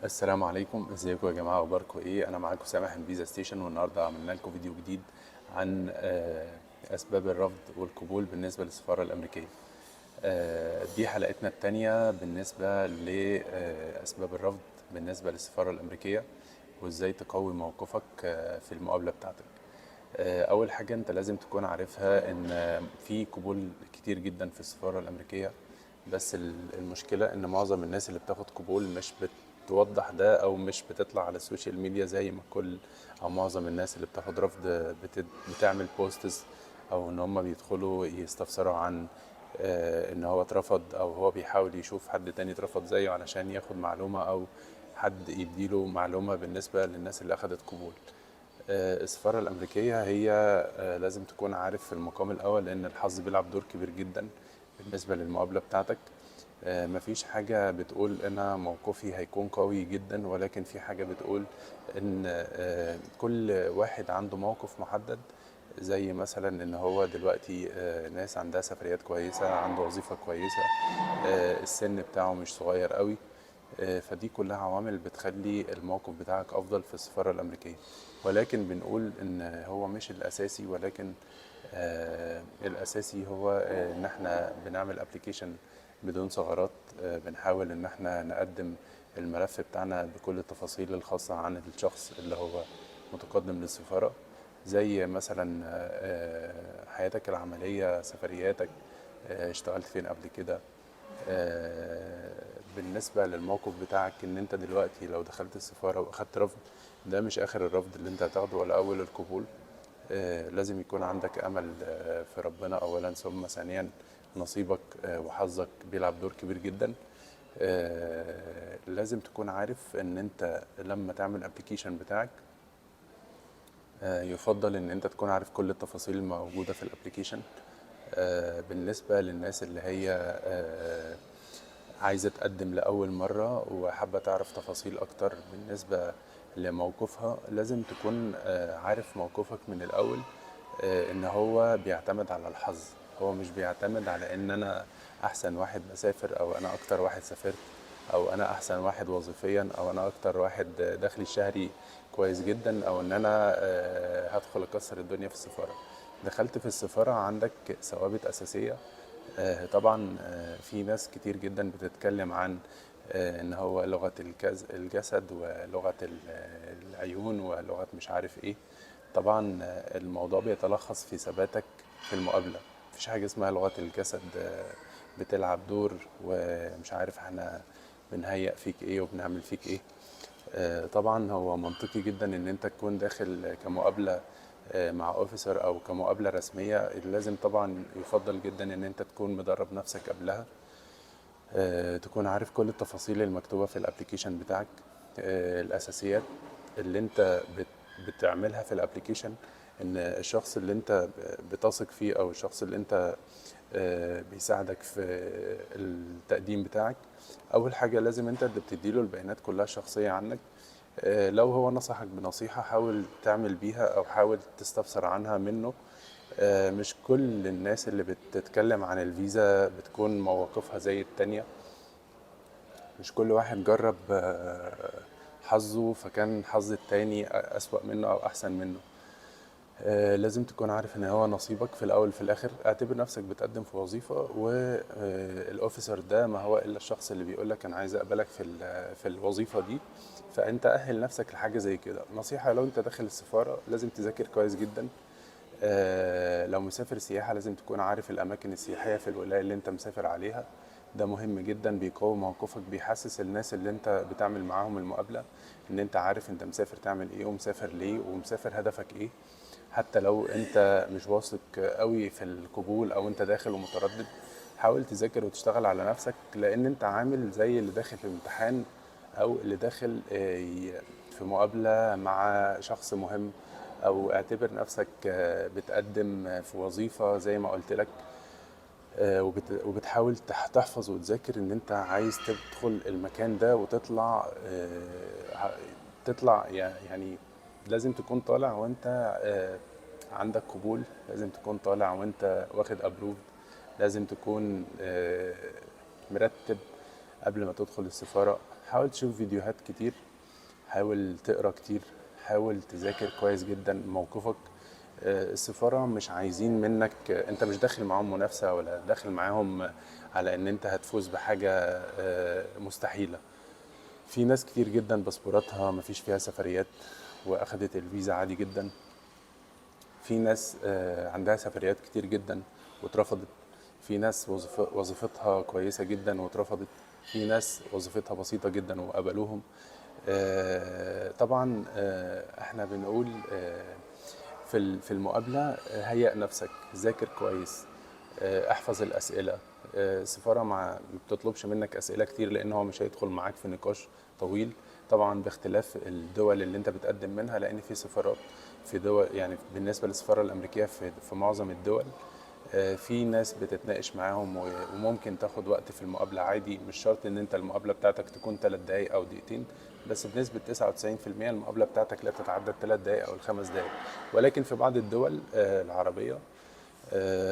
السلام عليكم، ازيكم يا جماعه؟ اخباركم ايه؟ انا معاكم سامح من فيزا ستيشن، والنهارده عملنا لكم فيديو جديد عن اسباب الرفض والقبول بالنسبه للسفاره الامريكيه. دي حلقتنا التانية بالنسبه لاسباب الرفض بالنسبه للسفاره الامريكيه، وازاي تقوي موقفك في المقابله بتاعتك. اول حاجه انت لازم تكون عارفها ان في قبول كتير جدا في السفاره الامريكيه، بس المشكله ان معظم الناس اللي بتاخد قبول مش بتوضح ده، او مش بتطلع على السوشيال ميديا زي ما كل او معظم الناس اللي بتاخد رفض بتعمل بوستس، او ان هم بيدخلوا يستفسروا عن ان هو اترفض، او هو بيحاول يشوف حد تاني اترفض زيه علشان ياخد معلومه، او حد يديله معلومه بالنسبه للناس اللي اخدت قبول. السفارة الأمريكية هي لازم تكون عارف في المقام الأول إن الحظ بيلعب دور كبير جدا بالنسبة للمقابلة بتاعتك. مفيش حاجة بتقول إن موقفي هيكون قوي جدا، ولكن في حاجة بتقول إن كل واحد عنده موقف محدد. زي مثلا إن هو دلوقتي ناس عندها سفريات كويسة، عنده وظيفة كويسة، السن بتاعه مش صغير قوي. فدي كلها عوامل بتخلي الموقف بتاعك افضل في السفارة الامريكية. ولكن بنقول ان هو مش الاساسي، ولكن الاساسي هو ان احنا بنعمل ابلكيشن بدون ثغرات. بنحاول ان احنا نقدم الملف بتاعنا بكل التفاصيل الخاصة عن الشخص اللي هو متقدم للسفارة، زي مثلا حياتك العملية، سفرياتك، اشتغلت فين قبل كده. بالنسبة للموقف بتاعك ان انت دلوقتي لو دخلت السفارة واخدت رفض، ده مش اخر الرفض اللي انت هتاخده ولا اول القبول. لازم يكون عندك امل في ربنا اولا، ثم ثانيا نصيبك وحظك بيلعب دور كبير جدا. لازم تكون عارف ان انت لما تعمل ابلكيشن بتاعك، يفضل ان انت تكون عارف كل التفاصيل الموجودة في الابلكيشن. بالنسبة للناس اللي هي عايزة تقدم لأول مرة وحابة تعرف تفاصيل أكتر بالنسبة لموقفها، لازم تكون عارف موقفك من الأول. إن هو بيعتمد على الحظ، هو مش بيعتمد على إن أنا أحسن واحد بسافر، أو أنا أكتر واحد سافرت، أو أنا أحسن واحد وظيفيا، أو أنا أكتر واحد دخلي الشهري كويس جدا، أو إن أنا هدخل أكسر الدنيا في السفارة. دخلت في السفارة عندك ثوابت أساسية. طبعا في ناس كتير جدا بتتكلم عن ان هو لغة الجسد، ولغة العيون، ولغة مش عارف ايه. طبعا الموضوع بيتلخص في ثباتك في المقابلة. مفيش حاجة اسمها لغة الجسد بتلعب دور، ومش عارف احنا بنهيأ فيك ايه وبنعمل فيك ايه. طبعا هو منطقي جدا ان انت تكون داخل كمقابلة مع اوفيسر او كمقابلة رسمية. لازم طبعا يفضل جدا ان انت تكون مدرب نفسك قبلها، تكون عارف كل التفاصيل المكتوبة في الابليكيشن بتاعك، الاساسيات اللي انت بتعملها في الابليكيشن. ان الشخص اللي انت بتثق فيه، او الشخص اللي انت بيساعدك في التقديم بتاعك، اول حاجة لازم انت اللي بتديله البيانات كلها الشخصية عنك. لو هو نصحك بنصيحة حاول تعمل بيها، او حاول تستفسر عنها منه. مش كل الناس اللي بتتكلم عن الفيزا بتكون مواقفها زي التانية. مش كل واحد جرب حظه فكان حظ التاني أسوأ منه أو أحسن منه. لازم تكون عارف ان هو نصيبك في الاول في الاخر. اعتبر نفسك بتقدم في وظيفة، والاوفيسر ده ما هو الا الشخص اللي بيقول لك انا عايز اقبلك في الوظيفة دي. فانت اهل نفسك لحاجة زي كده. نصيحة: لو انت داخل السفارة لازم تذاكر كويس جدا. لو مسافر سياحة لازم تكون عارف الأماكن السياحية في الولاية اللي أنت مسافر عليها. ده مهم جدا، بيقوي موقفك، بيحسس الناس اللي أنت بتعمل معاهم المقابلة إن أنت عارف أنت مسافر تعمل إيه، ومسافر ليه، ومسافر هدفك إيه. حتى لو أنت مش واثق قوي في القبول، أو أنت داخل ومتردد، حاول تذاكر وتشتغل على نفسك، لأن أنت عامل زي اللي داخل في امتحان، أو اللي داخل في مقابلة مع شخص مهم. او اعتبر نفسك بتقدم في وظيفة زي ما قلت لك. وبتحاول تحفظ وتذاكر ان انت عايز تدخل المكان ده وتطلع. تطلع يعني لازم تكون طالع وانت عندك قبول، لازم تكون طالع وانت واخد ابروف، لازم تكون مرتب قبل ما تدخل السفارة. حاول تشوف فيديوهات كتير، حاول تقرا كتير، حاول تذاكر كويس جدا موقفك. السفارة مش عايزين منك، انت مش داخل معاهم منافسة ولا داخل معاهم على ان انت هتفوز بحاجة مستحيلة. في ناس كتير جدا باسبوراتها مفيش فيها سفريات واخدت الفيزا عادي جدا. في ناس عندها سفريات كتير جدا واترفضت. في ناس وظيفتها كويسة جدا واترفضت. في ناس وظيفتها بسيطة جدا وقبلوهم. طبعا احنا بنقول في المقابلة هيئ نفسك، ذاكر كويس، احفظ الأسئلة. السفارة ما بتطلبش منك أسئلة كتير لأن هو مش هيدخل معاك في نقاش طويل، طبعا باختلاف الدول اللي انت بتقدم منها، لأن في سفارات في دول، يعني بالنسبة للسفارة الأمريكية في معظم الدول في ناس بتتناقش معاهم وممكن تاخد وقت في المقابلة عادي. مش شرط ان انت المقابلة بتاعتك تكون 3 دقايق او دقيقتين، بس بنسبة 99% المقابلة بتاعتك لا تتعدى 3 دقايق او الخمس دقايق. ولكن في بعض الدول العربية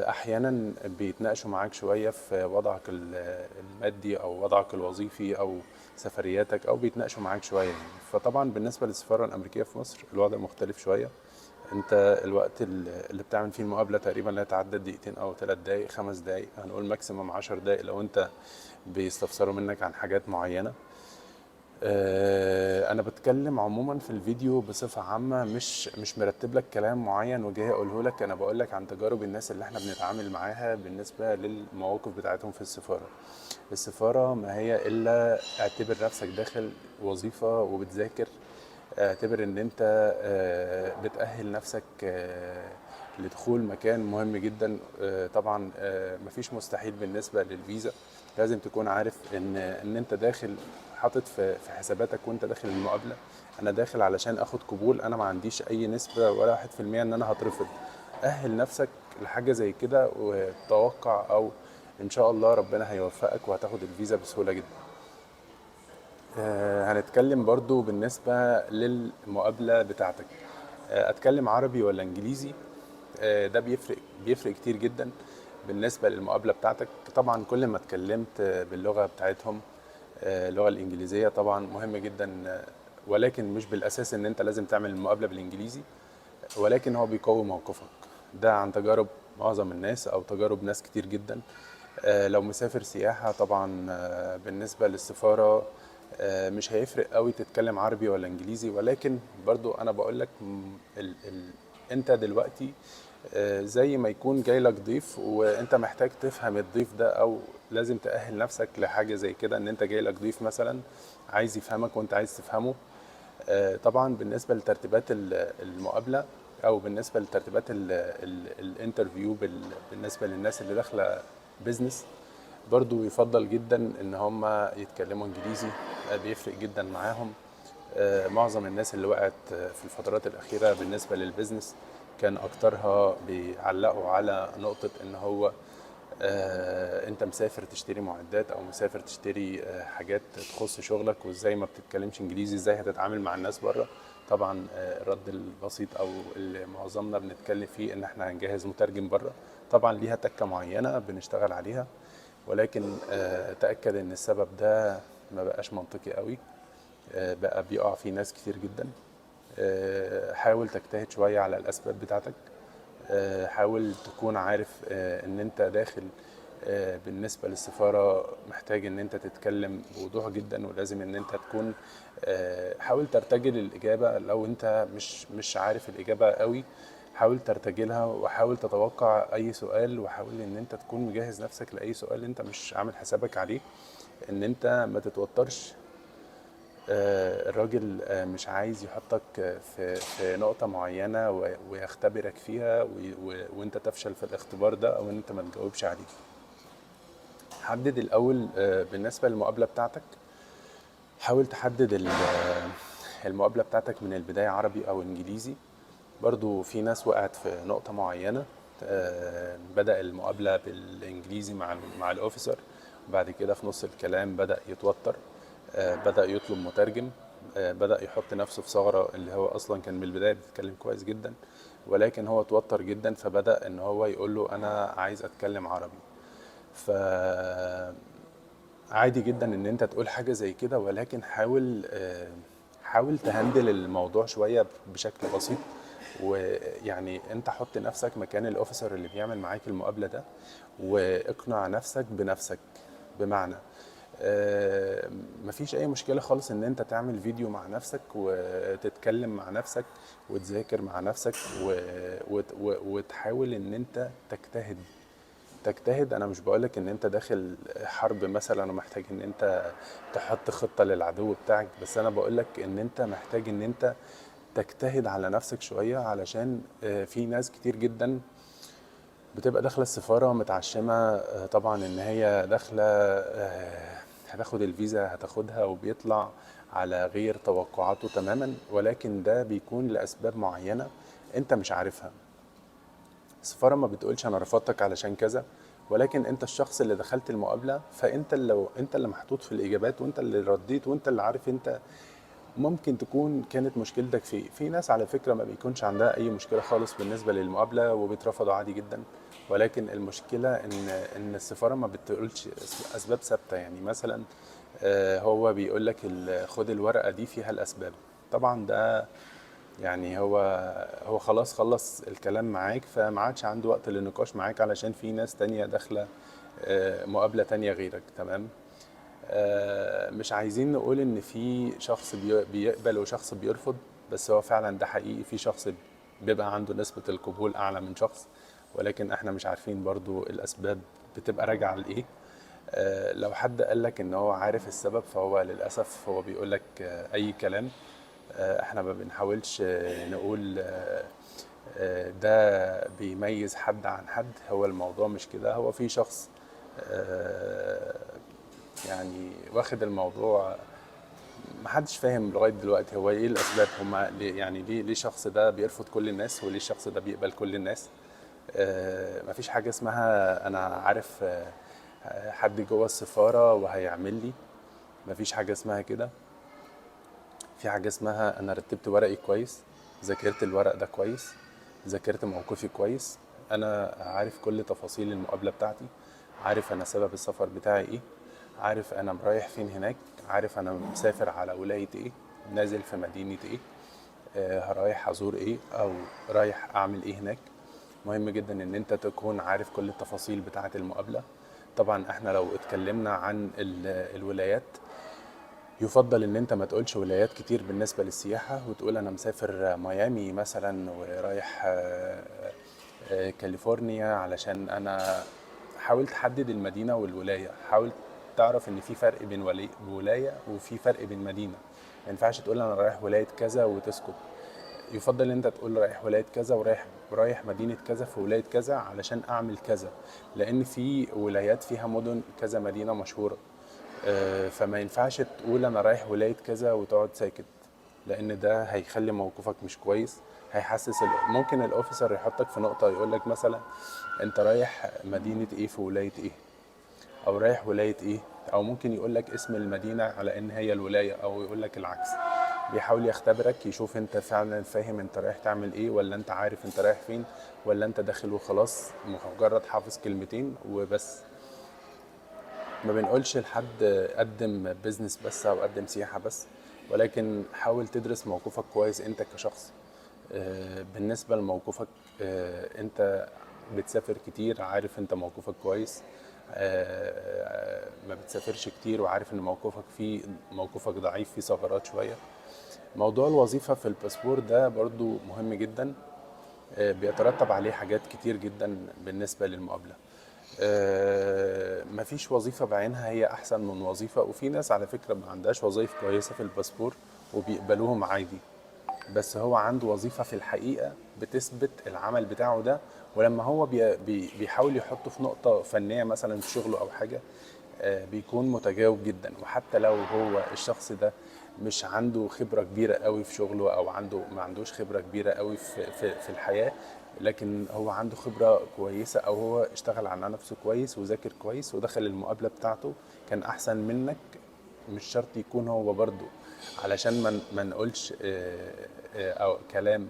احيانا بيتناقشوا معاك شوية في وضعك المادي او وضعك الوظيفي او سفرياتك، او بيتناقشوا معاك شوية يعني. فطبعا بالنسبة للسفارة الامريكية في مصر الوضع مختلف شوية. انت الوقت اللي بتعمل فيه المقابله تقريبا لا يتعدى دقيقتين او 3 دقايق، 5 دقايق، هنقول ماكسيمم 10 دقايق لو انت بيستفسروا منك عن حاجات معينه. انا بتكلم عموما في الفيديو بصفه عامه، مش مرتب لك كلام معين وجاي اقوله لك. انا بقول لك عن تجارب الناس اللي احنا بنتعامل معاها بالنسبه للمواقف بتاعتهم في السفاره. السفاره ما هي الا اعتبر نفسك داخل وظيفه وبتذاكر. اعتبر ان انت بتأهل نفسك لدخول مكان مهم جدا. طبعا مفيش مستحيل بالنسبة للفيزا. لازم تكون عارف ان انت داخل حاطط في حساباتك وانت داخل المقابلة، انا داخل علشان اخد قبول، انا ما عنديش اي نسبة ولا 1% ان انا هترفض. أهل نفسك لحاجة زي كده وتوقع، او ان شاء الله ربنا هيوفقك وهتاخد الفيزا بسهولة جدا. هنتكلم برضو بالنسبة للمقابلة بتاعتك، اتكلم عربي ولا انجليزي. ده بيفرق كتير جدا بالنسبة للمقابلة بتاعتك. طبعا كل ما اتكلمت باللغة بتاعتهم، اللغة الانجليزية طبعا مهم جدا، ولكن مش بالاساس ان انت لازم تعمل المقابلة بالانجليزي، ولكن هو بيقوي موقفك. ده عن تجارب معظم الناس او تجارب ناس كتير جدا. لو مسافر سياحة طبعا بالنسبة للسفارة مش هيفرق قوي تتكلم عربي ولا انجليزي، ولكن برضو انا بقول لك انت دلوقتي زي ما يكون جاي لك ضيف وانت محتاج تفهم الضيف ده، او لازم تأهل نفسك لحاجة زي كده، ان انت جاي لك ضيف مثلا عايز يفهمك وانت عايز تفهمه. طبعا بالنسبة لترتيبات المقابلة، او بالنسبة لترتيبات الانترفيو بالنسبة للناس اللي داخلة بيزنس، برضو يفضل جدا ان هم يتكلموا انجليزي. بيفرق جدا معاهم. معظم الناس اللي وقعت في الفترات الأخيرة بالنسبة للبيزنس كان أكترها بيعلقوا على نقطة إن هو أنت مسافر تشتري معدات أو مسافر تشتري حاجات تخص شغلك، وإزاي ما بتتكلمش إنجليزي، إزاي هتتعامل مع الناس بره. طبعا الرد البسيط أو اللي معظمنا بنتكلم فيه إن إحنا هنجهز مترجم بره. طبعا ليها تكة معينة بنشتغل عليها، ولكن تأكد إن السبب ده ما بقاش منطقي قوي، بقى بيقع فيه ناس كتير جدا. حاول تجتهد شوية على الأسباب بتاعتك. حاول تكون عارف ان انت داخل بالنسبة للسفارة محتاج ان انت تتكلم بوضوح جدا، ولازم ان انت تكون حاول ترتجل الإجابة. لو انت مش عارف الإجابة قوي حاول ترتجلها، وحاول تتوقع أي سؤال، وحاول ان انت تكون مجهز نفسك لأي سؤال انت مش عامل حسابك عليه، ان انت ما تتوترش. الراجل مش عايز يحطك في نقطة معينة ويختبرك فيها وانت تفشل في الاختبار ده او ان انت ما تجاوبش عليه. حدد الاول بالنسبة للمقابلة بتاعتك، حاول تحدد المقابلة بتاعتك من البداية عربي او انجليزي. برضو في ناس وقعت في نقطة معينة، بدأ المقابلة بالانجليزي مع الاوفيسر، وبعد كده في نص الكلام بدأ يتوتر، بدأ يطلب مترجم، بدأ يحط نفسه في ثغرة اللي هو أصلا كان من البداية بيتكلم كويس جدا، ولكن هو اتوتر جدا فبدأ إن هو يقول له أنا عايز أتكلم عربي. ف عادي جدا ان انت تقول حاجة زي كده، ولكن حاول تهندل الموضوع شوية بشكل بسيط. ويعني انت حط نفسك مكان الاوفيسر اللي بيعمل معاك المقابلة ده، واقنع نفسك بنفسك. بمعنى مفيش اي مشكلة خالص ان انت تعمل فيديو مع نفسك وتتكلم مع نفسك وتذاكر مع نفسك وتحاول ان انت تجتهد. انا مش بقولك ان انت داخل حرب مثلا ومحتاج ان انت تحط خطة للعدو بتاعك، بس انا بقولك ان انت محتاج ان انت تجتهد على نفسك شوية، علشان في ناس كتير جدا بتبقى داخلة السفارة متعشمة طبعا ان هي داخلة هتاخد الفيزا، هتاخدها، وبيطلع على غير توقعاته تماما، ولكن ده بيكون لأسباب معينة انت مش عارفها. السفارة ما بتقولش انا رفضتك علشان كذا، ولكن انت الشخص اللي دخلت المقابلة، فانت اللي محطوط في الاجابات، وانت اللي رديت، وانت اللي عارف انت ممكن تكون كانت مشكلتك في ناس على فكرة ما بيكونش عندها اي مشكلة خالص بالنسبة للمقابلة وبيترفضوا عادي جدا. ولكن المشكلة ان السفارة ما بتقولش اسباب ثابتة. يعني مثلا هو بيقول لك خد الورقة دي فيها الاسباب. طبعا ده يعني هو خلاص خلص الكلام معاك، فما عادش عنده وقت للنقاش معاك، علشان في ناس تانية داخلة مقابلة تانية غيرك. تمام. مش عايزين نقول ان في شخص بيقبل وشخص بيرفض، بس هو فعلا ده حقيقي. في شخص بيبقى عنده نسبة القبول اعلى من شخص، ولكن احنا مش عارفين برضو الاسباب بتبقى راجعة لايه. لو حد قالك ان هو عارف السبب، فهو للأسف هو بيقولك اي كلام. احنا ما بنحاولش نقول ده بيميز حد عن حد. هو الموضوع مش كده. هو في شخص آه، يعني واخد الموضوع، محدش فاهم لغاية دلوقتي هو ايه الاسباب. هما ليه يعني ليه الشخص ده بيرفض كل الناس وليه الشخص ده بيقبل كل الناس؟ مفيش حاجة اسمها انا عارف حد جوه السفارة وهيعمل لي. مفيش حاجة اسمها كده. في حاجة اسمها أنا رتبت ورقي كويس، ذاكرت الورق ده كويس، ذاكرت موقفي كويس، أنا عارف كل تفاصيل المقابلة بتاعتي، عارف أنا سبب السفر بتاعي إيه، عارف أنا رايح فين هناك، عارف أنا مسافر على ولاية إيه، نازل في مدينة إيه، رايح أزور إيه أو رايح أعمل إيه هناك. مهم جدا إن أنت تكون عارف كل التفاصيل بتاعة المقابلة. طبعا احنا لو اتكلمنا عن الولايات، يفضل ان انت ما تقولش ولايات كتير بالنسبة للسياحة، وتقول انا مسافر ميامي مثلا ورايح كاليفورنيا. علشان انا حاول تحدد المدينة والولاية. حاول تعرف ان في فرق بين ولاية وفي فرق بين مدينة. ما ينفعش تقول انا رايح ولاية كذا وتسكت. يفضل ان انت تقول رايح ولاية كذا ورايح مدينة كذا في ولاية كذا علشان اعمل كذا، لان في ولايات فيها مدن كذا مدينة مشهورة. فما ينفعش تقول انا رايح ولاية كذا وتقعد ساكت، لان ده هيخلي موقفك مش كويس. هيحسس ممكن الاوفيسر يحطك في نقطة، يقول لك مثلا انت رايح مدينة ايه في ولاية ايه، او رايح ولاية ايه، او ممكن يقول لك اسم المدينة على ان هي الولاية، او يقول لك العكس. بيحاول يختبرك، يشوف انت فعلا فاهم انت رايح تعمل ايه، ولا انت عارف انت رايح فين، ولا انت داخل وخلاص مجرد حافظ كلمتين وبس. ما بنقولش لحد قدم بيزنس بس او قدم سياحة بس، ولكن حاول تدرس موقفك كويس انت كشخص. بالنسبة لموقفك، انت بتسافر كتير، عارف انت موقفك كويس. ما بتسافرش كتير وعارف ان موقفك ضعيف، في ثغرات شوية. موضوع الوظيفة في الباسبور ده برضو مهم جدا. بيترتب عليه حاجات كتير جدا بالنسبة للمقابلة. مفيش وظيفة بعينها هي أحسن من وظيفة، وفي ناس على فكرة ما عندهاش وظائف كويسة في الباسبور وبيقبلوهم عادي، بس هو عنده وظيفة في الحقيقة بتثبت العمل بتاعه ده. ولما هو بيحاول يحطه في نقطة فنية مثلا في شغله أو حاجة، بيكون متجاوب جدا. وحتى لو هو الشخص ده مش عنده خبرة كبيرة قوي في شغله، او ما عندوش خبرة كبيرة قوي في الحياة، لكن هو عنده خبرة كويسة، او هو اشتغل على نفسه كويس وذاكر كويس ودخل المقابلة بتاعته كان احسن منك. مش شرط يكون هو برضو، علشان ما نقولش او كلام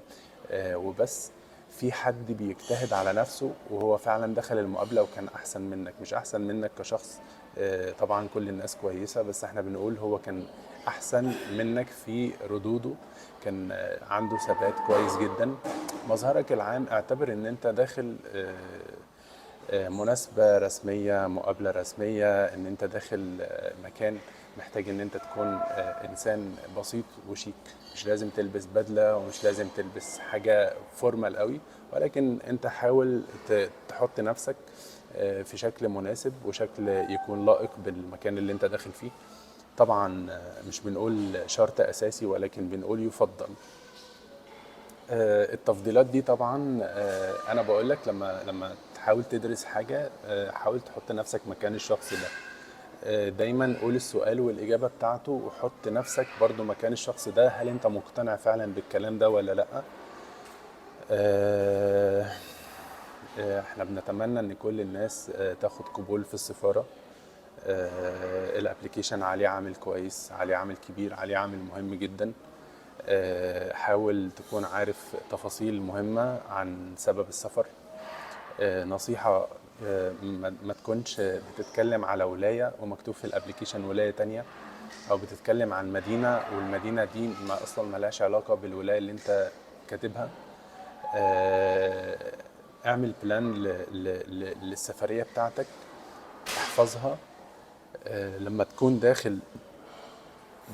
وبس. في حد بيجتهد على نفسه وهو فعلا دخل المقابلة وكان احسن منك، مش احسن منك كشخص طبعا كل الناس كويسة، بس احنا بنقول هو كان احسن منك في ردوده، كان عنده ثبات كويس جدا. مظهرك العام اعتبر ان انت داخل مناسبة رسمية، مقابلة رسمية، ان انت داخل مكان محتاج ان انت تكون انسان بسيط وشيك. مش لازم تلبس بدلة ومش لازم تلبس حاجة فورمال قوي، ولكن انت حاول تحط نفسك في شكل مناسب وشكل يكون لائق بالمكان اللي انت داخل فيه. طبعا مش بنقول شرط اساسي، ولكن بنقول يفضل. التفضيلات دي طبعا انا بقول لك لما تحاول تدرس حاجه حاول تحط نفسك مكان الشخص ده. دايما قول السؤال والاجابه بتاعته، وحط نفسك برضو مكان الشخص ده. هل انت مقتنع فعلا بالكلام ده ولا لا؟ آه، احنا بنتمنى ان كل الناس تاخد قبول في السفاره. الابليكيشن عليه عامل كويس، عليه عامل كبير، عليه عامل مهم جدا. حاول تكون عارف تفاصيل مهمة عن سبب السفر. نصيحة، ما تكونش بتتكلم على ولاية ومكتوب في الابليكيشن ولاية تانية، او بتتكلم عن مدينة والمدينة دي ما اصلا ملهاش علاقة بالولاية اللي انت كاتبها. آه، اعمل بلان للسفرية بتاعتك، احفظها. لما تكون داخل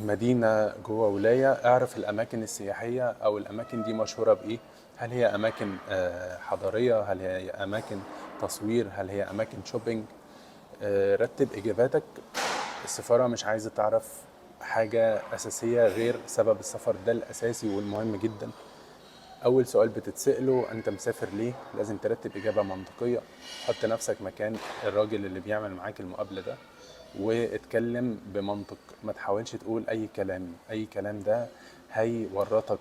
مدينة جوه ولاية اعرف الأماكن السياحية أو الأماكن دي مشهورة بإيه. هل هي أماكن حضارية؟ هل هي أماكن تصوير؟ هل هي أماكن شوبينج؟ رتب إجاباتك. السفارة مش عايزة تعرف حاجة أساسية غير سبب السفر، ده الأساسي والمهم جدا. أول سؤال بتتسأله أنت مسافر ليه؟ لازم ترتب إجابة منطقية. حط نفسك مكان الراجل اللي بيعمل معاك المقابلة ده واتكلم بمنطق. ما تحاولش تقول أي كلام. أي كلام ده هيورطك.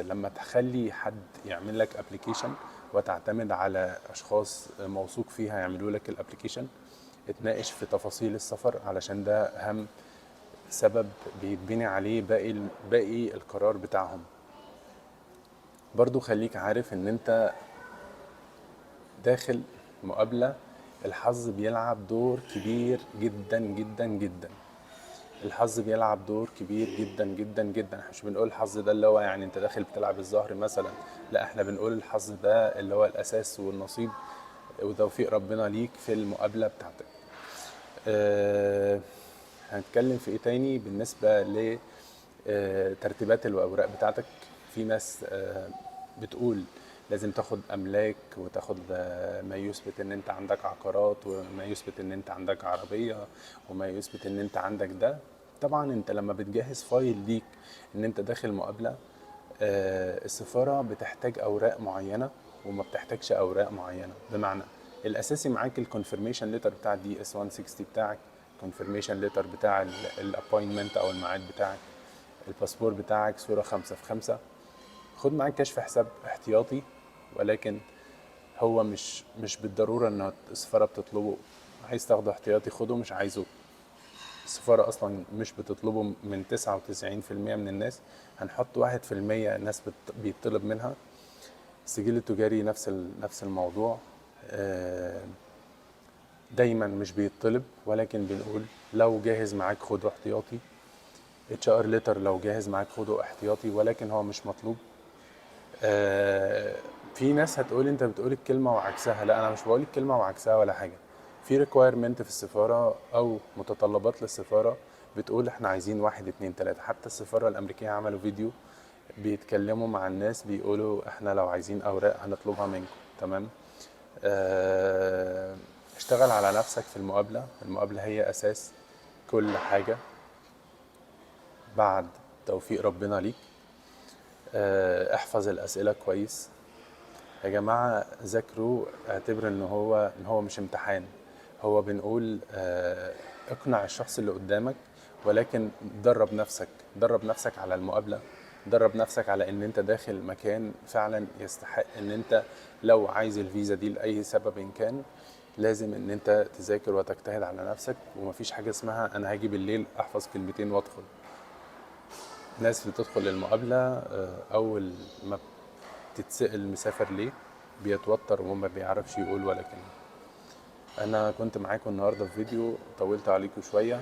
لما تخلي حد يعمل لك ابلكيشن وتعتمد على أشخاص موثوق فيها يعملوا لك الابلكيشن، اتناقش في تفاصيل السفر، علشان ده أهم سبب بيتبني عليه باقي القرار بتاعهم. برضو خليك عارف ان انت داخل مقابلة، الحظ بيلعب دور كبير جدا جدا جدا. الحظ بيلعب دور كبير جدا جدا جدا. احنا مش بنقول الحظ ده اللي هو يعني انت داخل بتلعب الزهر مثلا، لا، احنا بنقول الحظ ده اللي هو الاساس والنصيب وتوفيق ربنا ليك في المقابلة بتاعتك. هنتكلم في ايه تاني بالنسبة ل ترتيبات الاوراق بتاعتك؟ في ناس بتقول لازم تاخد املاك وتاخد ما يثبت ان انت عندك عقارات، وما يثبت ان انت عندك عربية، وما يثبت ان انت عندك ده. طبعا انت لما بتجهز فايل ليك ان انت داخل مقابلة، السفارة بتحتاج اوراق معينة وما بتحتاجش اوراق معينة. بمعنى الاساسي معاك الكونفirmation ليتر بتاع الدي اس 160 بتاعك، كونفirmation ليتر بتاع الابوينتمنت او الميعاد بتاعك، الباسبور بتاعك صورة 5 في 5. خد معاك كشف حساب احتياطي، ولكن هو مش بالضرورة ان السفارة بتطلبه. عايز تاخده احتياطي خده، مش عايزه السفارة اصلا مش بتطلبه. من 99% من الناس هنحط 1% ناس بيطلب منها. السجل التجاري نفس الموضوع. دايما مش بيطلب، ولكن بنقول لو جاهز معاك خده احتياطي. اتش ار ليتر لو جاهز معاك خده احتياطي، ولكن هو مش مطلوب. في ناس هتقول انت بتقول الكلمة وعكسها. لا، انا مش بقول الكلمة وعكسها ولا حاجة. في ريكويرمنت في السفارة او متطلبات للسفارة بتقول احنا عايزين 1 2 3. حتى السفارة الامريكية عملوا فيديو بيتكلموا مع الناس بيقولوا احنا لو عايزين اوراق هنطلبها منكم. تمام. اشتغل على نفسك في المقابلة. المقابلة هي اساس كل حاجة بعد توفيق ربنا ليك. احفظ الاسئلة كويس. يا جماعة ذاكروا، اعتبر ان هو مش امتحان. هو بنقول اقنع الشخص اللي قدامك، ولكن درب نفسك على المقابلة. درب نفسك على ان انت داخل مكان فعلا يستحق ان انت لو عايز الفيزا دي لأي سبب إن كان، لازم ان انت تذاكر وتجتهد على نفسك. ومفيش حاجة اسمها انا هاجي بالليل احفظ كلمتين وادخل. ناس بتدخل المقابلة اول ما تتسأل مسافر ليه بيتوتر وما بيعرفش يقول ولا كلمة. انا كنت معاكم النهارده في فيديو طولت عليكم شويه.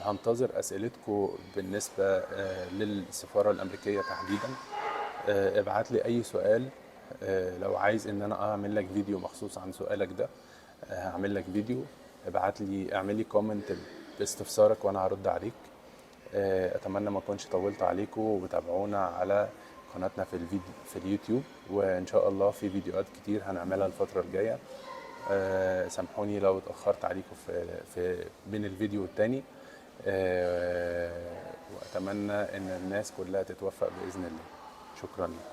هنتظر اسئلتكم بالنسبه للسفاره الامريكيه تحديدا. ابعت لي اي سؤال. لو عايز ان انا اعمل لك فيديو مخصوص عن سؤالك ده، هعمل لك فيديو. ابعت لي، اعمل لي كومنت باستفسارك وانا هرد عليك. اتمنى ما اكونش طولت عليكم، وتابعونا على قناتنا في الفيديو في اليوتيوب، وان شاء الله في فيديوهات كتير هنعملها الفترة الجاية. سامحوني لو اتأخرت عليكم في بين الفيديو والتاني. واتمنى ان الناس كلها تتوفق بإذن الله. شكرا لكم.